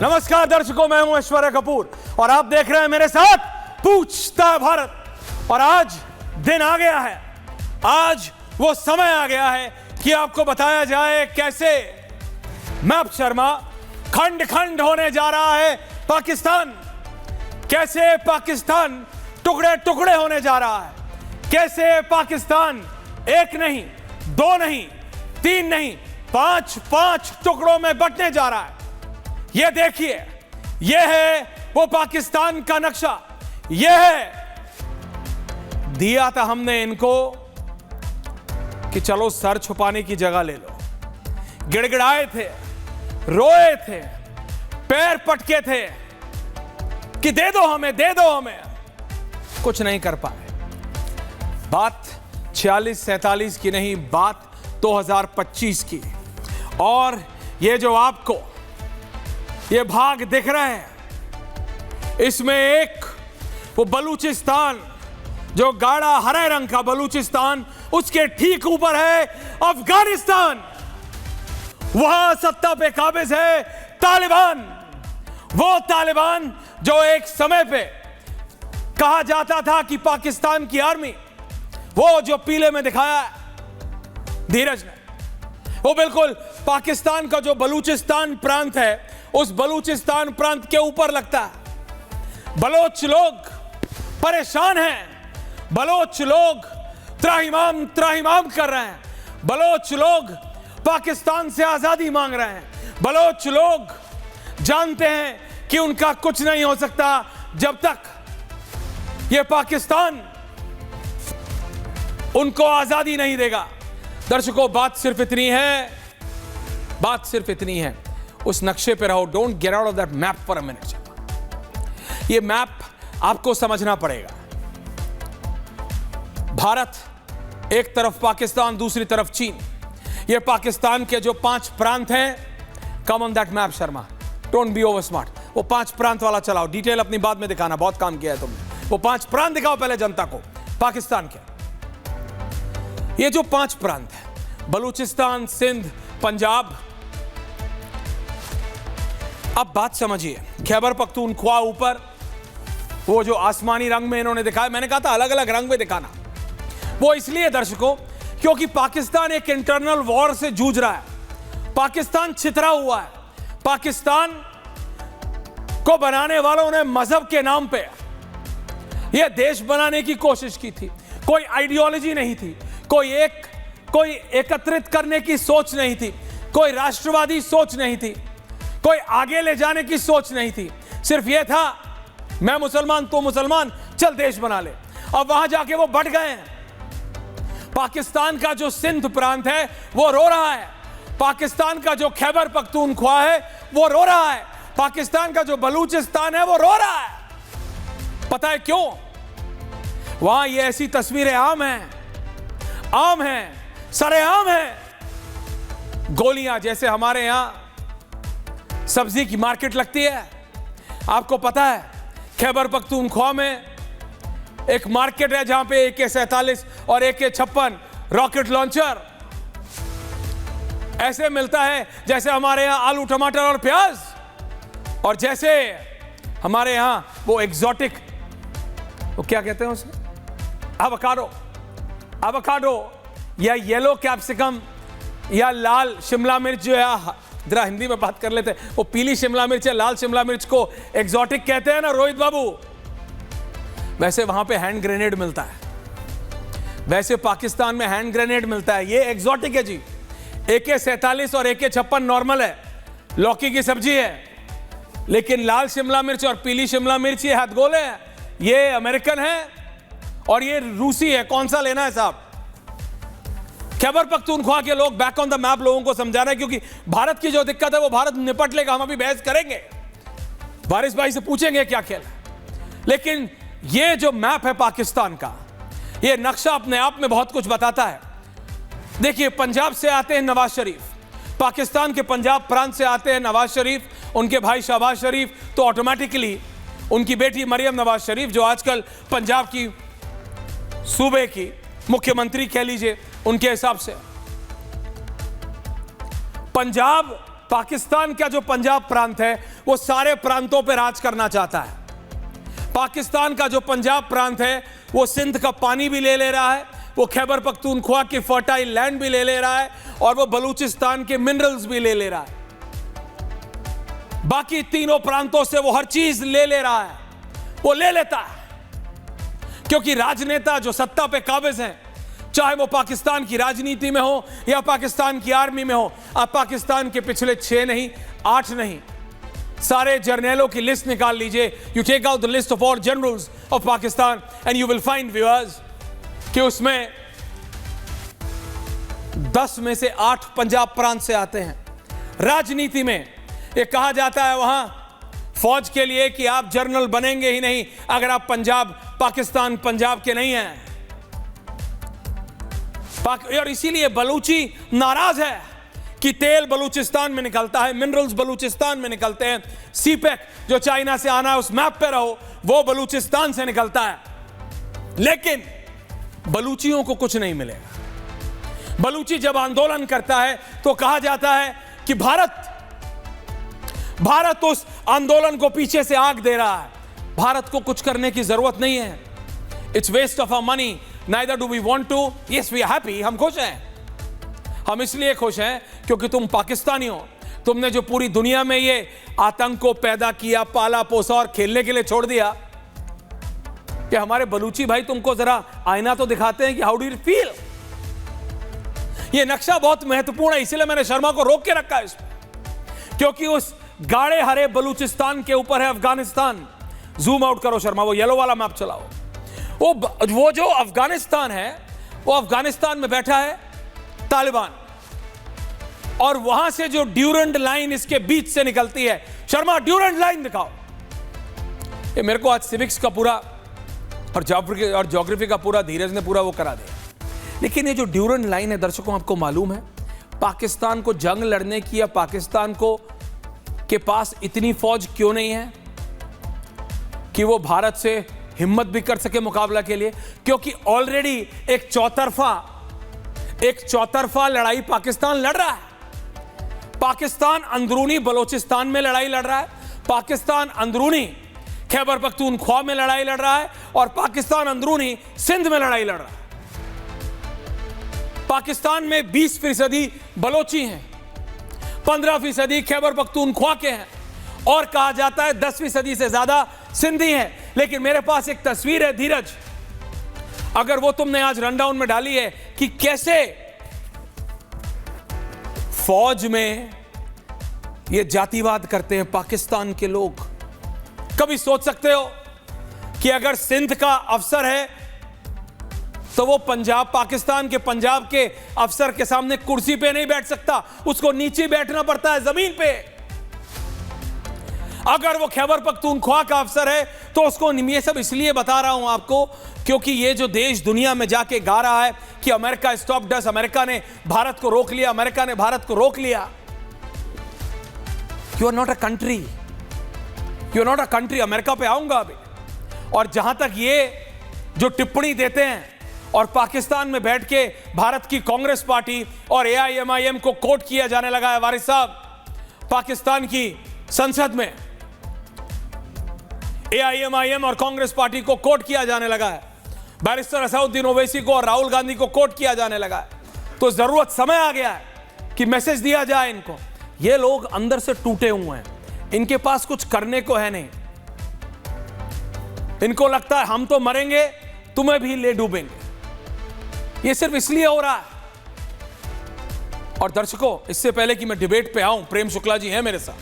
नमस्कार दर्शकों, मैं हूं ऐश्वर्या कपूर और आप देख रहे हैं मेरे साथ पूछता है भारत। और आज दिन आ गया है, आज वो समय आ गया है कि आपको बताया जाए कैसे मैप शर्मा खंड खंड होने जा रहा है पाकिस्तान, कैसे पाकिस्तान टुकड़े टुकड़े होने जा रहा है, कैसे पाकिस्तान एक नहीं, दो नहीं, तीन नहीं, पांच पांच टुकड़ों में बंटने जा रहा है। ये देखिए, ये है वो पाकिस्तान का नक्शा। ये है, दिया था हमने इनको कि चलो सर छुपाने की जगह ले लो। गिड़गिड़ाए थे, रोए थे, पैर पटके थे कि दे दो हमें, दे दो हमें। कुछ नहीं कर पाए। बात 46-47 की नहीं, बात 2025 की। और ये जो आपको ये भाग दिख रहे हैं, इसमें एक वो बलूचिस्तान, जो गाढ़ा हरे रंग का बलूचिस्तान, उसके ठीक ऊपर है अफगानिस्तान। वहां सत्ता पे काबिज है तालिबान। वो तालिबान जो एक समय पे कहा जाता था कि पाकिस्तान की आर्मी, वो जो पीले में दिखाया धीरज ने, वो बिल्कुल पाकिस्तान का जो बलूचिस्तान प्रांत है, उस बलूचिस्तान प्रांत के ऊपर लगता है। बलोच लोग परेशान हैं, बलोच लोग त्राहिमाम त्राहिमाम कर रहे हैं, बलोच लोग पाकिस्तान से आजादी मांग रहे हैं। बलोच लोग जानते हैं कि उनका कुछ नहीं हो सकता जब तक ये पाकिस्तान उनको आजादी नहीं देगा। दर्शकों, बात सिर्फ इतनी है, बात सिर्फ इतनी है, उस नक्शे पे रहो। Don't get out of that map for a minute. ये मैप आपको समझना पड़ेगा। भारत एक तरफ, पाकिस्तान दूसरी तरफ चीन। ये पाकिस्तान के जो 5 प्रांत हैं, come on that map Sharma, don't be over smart. वो 5 प्रांत वाला चलाओ, डिटेल अपनी बाद में दिखाना, बहुत काम किया है तुमने। वो 5 प्रांत दिखाओ पहले जनता को पाकिस्तान के। ये जो 5 प्रांत है, बलूचिस्तान, सिंध, पंजाब। अब बात समझिए, खैबर पख्तूनख्वा ऊपर, वो जो आसमानी रंग में इन्होंने दिखाया, मैंने कहा था अलग अलग रंग में दिखाना। वो इसलिए दर्शकों, क्योंकि पाकिस्तान एक इंटरनल वॉर से जूझ रहा है। पाकिस्तान छितरा हुआ है। पाकिस्तान को बनाने वालों ने मजहब के नाम पे यह देश बनाने की कोशिश की थी। कोई आइडियोलॉजी नहीं थी, कोई एकत्रित करने की सोच नहीं थी, कोई राष्ट्रवादी सोच नहीं थी, कोई आगे ले जाने की सोच नहीं थी। सिर्फ यह था, मैं मुसलमान तो मुसलमान, चल देश बना ले। अब वहां जाके वो बढ़ गए हैं। पाकिस्तान का जो सिंध प्रांत है वो रो रहा है, पाकिस्तान का जो खैबर पख्तूनख्वा है वो रो रहा है, पाकिस्तान का जो बलूचिस्तान है वो रो रहा है। पता है क्यों? वहां ये ऐसी तस्वीरें आम हैं, सरेआम हैं। गोलियां, जैसे हमारे यहां सब्जी की मार्केट लगती है, आपको पता है खैबर पख्तूनख्वा में एक मार्केट है जहां पे AK-47 और AK-56 रॉकेट लॉन्चर ऐसे मिलता है जैसे हमारे यहां आलू, टमाटर और प्याज, और जैसे हमारे यहां वो एग्जॉटिक, वो क्या कहते हैं उसे, एवोकाडो या येलो कैप्सिकम या लाल शिमला मिर्च, जो है, जरा हिंदी में बात कर लेते हैं, वो पीली शिमला मिर्च या लाल शिमला मिर्च को एग्जॉटिक कहते हैं ना रोहित बाबू। वैसे वहां पे हैंड ग्रेनेड मिलता है, वैसे पाकिस्तान में हैंड ग्रेनेड मिलता है। ये एग्जॉटिक है जी। AK-47 और AK-56 नॉर्मल है, लौकी की सब्जी है, लेकिन लाल शिमला मिर्च और पीली शिमला मिर्च ये हाथगोले हैं, ये अमेरिकन है और ये रूसी है। कौन सा लेना है साहब? खैबर पख्तूनख्वा के लोग, बैक ऑन द मैप, लोगों को समझा रहे हैं, क्योंकि भारत की जो दिक्कत है वो भारत निपट लेगा। हम अभी बहस करेंगे, वारिस भाई से पूछेंगे क्या खेल है। लेकिन ये जो मैप है पाकिस्तान का, ये नक्शा अपने आप में बहुत कुछ बताता है। देखिए, पंजाब से आते हैं नवाज शरीफ, पाकिस्तान के पंजाब प्रांत से आते हैं नवाज शरीफ, उनके भाई शहबाज शरीफ, तो ऑटोमेटिकली उनकी बेटी मरियम नवाज शरीफ, जो आजकल पंजाब की सूबे की मुख्यमंत्री कह लीजिए, उनके हिसाब से पंजाब पाकिस्तान का जो पंजाब प्रांत है वो सारे प्रांतों पर राज करना चाहता है। पाकिस्तान का जो पंजाब प्रांत है वो सिंध का पानी भी ले रहा है, वो खैबर पख्तूनख्वा की फर्टाइल लैंड भी ले रहा है, और वो बलूचिस्तान के मिनरल्स भी ले रहा है। बाकी तीनों प्रांतों से वो हर चीज ले रहा है, वो ले लेता है, क्योंकि राजनेता जो सत्ता पे काबिज हैं, चाहे वो पाकिस्तान की राजनीति में हो या पाकिस्तान की आर्मी में हो। आप पाकिस्तान के पिछले 6 नहीं 8 नहीं सारे जर्नलों की लिस्ट निकाल लीजिए। You take out the list of all generals of Pakistan and you will find viewers कि उसमें 10 में से 8 पंजाब प्रांत से आते हैं। राजनीति में यह कहा जाता है वहां फौज के लिए कि आप जनरल बनेंगे ही नहीं अगर आप पाकिस्तान पंजाब के नहीं हैं। और इसीलिए बलूची नाराज है कि तेल बलूचिस्तान में निकलता है, मिनरल्स बलूचिस्तान में निकलते हैं, सीपेक जो चाइना से आना है उस मैप पे रहो, वो बलूचिस्तान से निकलता है। लेकिन बलूचियों को कुछ नहीं मिलेगा। बलूची जब आंदोलन करता है तो कहा जाता है कि भारत उस आंदोलन को पीछे से आग दे रहा है। भारत को कुछ करने की जरूरत नहीं है। It's waste of our money, neither do we want to. Yes we are happy, हम खुश हैं। हम इसलिए खुश हैं क्योंकि तुम पाकिस्तानी हो। तुमने जो पूरी दुनिया में ये आतंक को पैदा किया, पाला पोसा और खेलने के लिए छोड़ दिया, कि हमारे बलूची भाई तुमको जरा आईना तो दिखाते हैं कि हाउ डू यू फील। ये नक्शा बहुत महत्वपूर्ण है, इसलिए मैंने शर्मा को रोक के रखा है इसमें, क्योंकि उस गाढ़े हरे बलूचिस्तान के ऊपर है अफगानिस्तान। जूम आउट करो शर्मा, वो येलो वाला मैप चलाओ। वो जो अफगानिस्तान है, वो अफगानिस्तान में बैठा है तालिबान, और वहां से जो ड्यूरेंट लाइन इसके बीच से निकलती है, शर्मा ड्यूरेंट लाइन दिखाओ। ये मेरे को आज सिविक्स का पूरा और ज्योग्राफी का पूरा धीरज ने पूरा वो करा दिया। लेकिन ये जो ड्यूरेंट लाइन है दर्शकों, आपको मालूम है पाकिस्तान को जंग लड़ने की या पाकिस्तान को के पास इतनी फौज क्यों नहीं है कि वो भारत से हिम्मत भी कर सके मुकाबला के लिए? क्योंकि ऑलरेडी एक चौतरफा लड़ाई पाकिस्तान लड़ रहा है। पाकिस्तान अंदरूनी बलोचिस्तान में लड़ाई लड़ रहा है, पाकिस्तान अंदरूनी खैबर पख्तूनख्वा में लड़ाई लड़ रहा है, और पाकिस्तान अंदरूनी सिंध में लड़ाई लड़ रहा है। पाकिस्तान में 20% बलोची हैं, 15% खैबर पख्तूनख्वा के हैं, और कहा जाता है 10% से ज्यादा सिंधी हैं। लेकिन मेरे पास एक तस्वीर है धीरज, अगर वो तुमने आज रनडाउन में डाली है कि कैसे फौज में ये जातिवाद करते हैं पाकिस्तान के लोग। कभी सोच सकते हो कि अगर सिंध का अफसर है तो वो पाकिस्तान के पंजाब के अफसर के सामने कुर्सी पे नहीं बैठ सकता, उसको नीचे बैठना पड़ता है, जमीन पे। अगर वो खैबर पख्तूनख्वा का अफसर है तो उसको, ये सब इसलिए बता रहा हूं आपको क्योंकि ये जो देश दुनिया में जाके गा रहा है कि अमेरिका स्टॉप्ड अस, अमेरिका ने भारत को रोक लिया, अमेरिका ने भारत को रोक लिया। You are not a country, you are not a country. America पे आऊंगा अभी। और जहां तक ये जो टिप्पणी देते हैं और पाकिस्तान में बैठ के भारत की कांग्रेस पार्टी और AIMIM को कोट किया जाने लगा है, वारिस साहब, पाकिस्तान की संसद में AIMIM और कांग्रेस पार्टी को कोट किया जाने लगा है, बैरिस्टर असदुद्दीन ओवैसी को और राहुल गांधी को कोट किया जाने लगा है। तो जरूरत, समय आ गया है कि मैसेज दिया जाए इनको। ये लोग अंदर से टूटे हुए हैं, इनके पास कुछ करने को है नहीं। इनको लगता है हम तो मरेंगे, तुम्हें भी ले डूबेंगे। ये सिर्फ इसलिए हो रहा है। और दर्शकों, इससे पहले कि मैं डिबेट पे आऊं, प्रेम शुक्ला जी हैं मेरे साथ,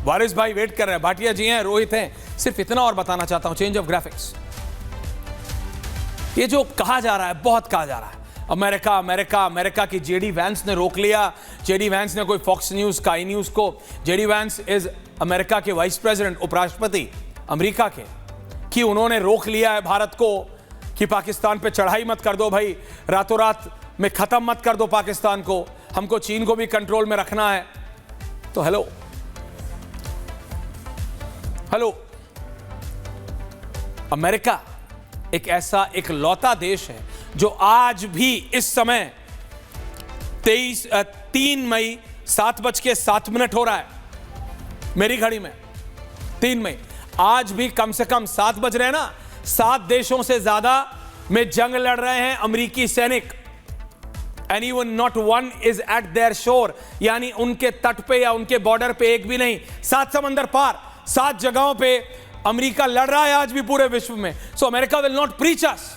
वारिस भाई वेट कर रहे हैं, भाटिया जी हैं, रोहित हैं। सिर्फ इतना और बताना चाहता हूं, चेंज ऑफ ग्राफिक्स। ये जो कहा जा रहा है, बहुत कहा जा रहा है, अमेरिका अमेरिका अमेरिका की जेडी वैंस ने रोक लिया। जेडी वैंस ने कोई फॉक्स न्यूज, स्काई न्यूज को, जेडी वैंस इज अमेरिका के वाइस प्रेसिडेंट, उपराष्ट्रपति अमेरिका के, कि उन्होंने रोक लिया है भारत को कि पाकिस्तान पे चढ़ाई मत कर दो भाई, रातों रात में खत्म मत कर दो पाकिस्तान को, हमको चीन को भी कंट्रोल में रखना है। तो हेलो, अमेरिका एक ऐसा इकलौता देश है जो आज भी इस समय 3 मई 7:07 हो रहा है मेरी घड़ी में, 3 मई। आज भी कम से कम 7 बज रहे हैं ना। 7 देशों से ज्यादा में जंग लड़ रहे हैं अमेरिकी सैनिक, and even not one is eight there शोर, यानी उनके तट पे या उनके बॉर्डर पे एक भी नहीं, 7 समंदर पार 7 जगहों पे अमेरिका लड़ रहा है आज भी पूरे विश्व में। So America will not preach us.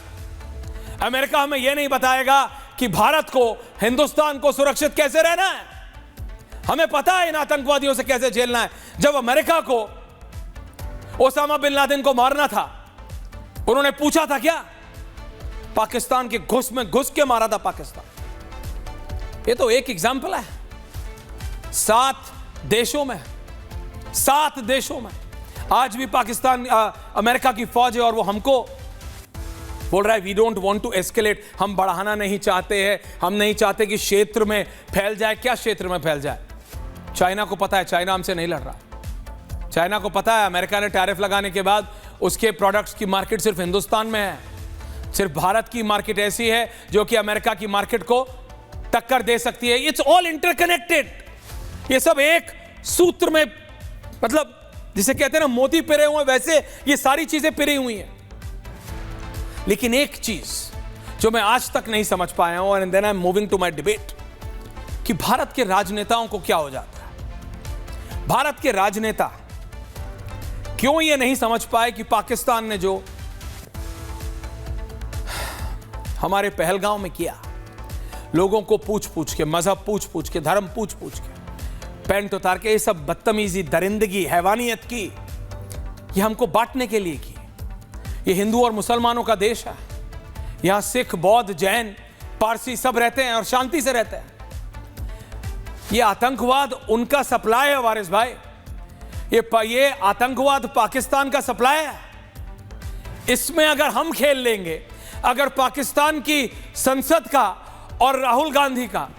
America हमें यह नहीं बताएगा कि भारत को, हिंदुस्तान को सुरक्षित कैसे रहना है। हमें पता है इन आतंकवादियों से कैसे झेलना है। जब अमेरिका को ओसामा बिन लादेन को मारना था, उन्होंने पूछा था क्या? पाकिस्तान के घुस में घुस के मारा था पाकिस्तान। ये तो एक एग्जाम्पल है। 7 देशों में आज भी पाकिस्तान अमेरिका की फौज है और वो हमको बोल रहा है we don't want to escalate, हम बढ़ाना नहीं चाहते हैं, हम नहीं चाहते कि क्षेत्र में फैल जाए। क्या क्षेत्र में फैल जाए? चाइना को पता है चाइना हमसे नहीं लड़ रहा। चाइना को पता है अमेरिका ने टैरिफ लगाने के बाद उसके प्रोडक्ट्स की मार्केट सिर्फ हिंदुस्तान में है। सिर्फ भारत की मार्केट ऐसी है जो कि अमेरिका की मार्केट को टक्कर दे सकती है। It's all interconnected. ये सब एक सूत्र में, मतलब जिसे कहते हैं ना मोती पिरे हुए, वैसे ये सारी चीजें पिरी हुई हैं। लेकिन एक चीज जो मैं आज तक नहीं समझ पाया हूं, and then I am moving to my debate, कि भारत के राजनेताओं को क्या हो जाता है। भारत के राजनेता क्यों ये नहीं समझ पाए कि पाकिस्तान ने जो हमारे पहलगांव में किया, लोगों को पूछ पूछ के, मजहब पूछ पूछ के, धर्म पूछ पूछ के, पैंट उतार के, ये सब बदतमीजी, दरिंदगी, हैवानियत की, ये हमको बांटने के लिए की। ये हिंदू और मुसलमानों का देश है। यहां सिख, बौद्ध, जैन, पारसी सब रहते हैं और शांति से रहते हैं। ये आतंकवाद उनका सप्लाई है वारिस भाई। ये आतंकवाद पाकिस्तान का सप्लाई है। इसमें अगर हम खेल लेंगे, अगर पाकिस्तान की संसद का और राहुल गांधी का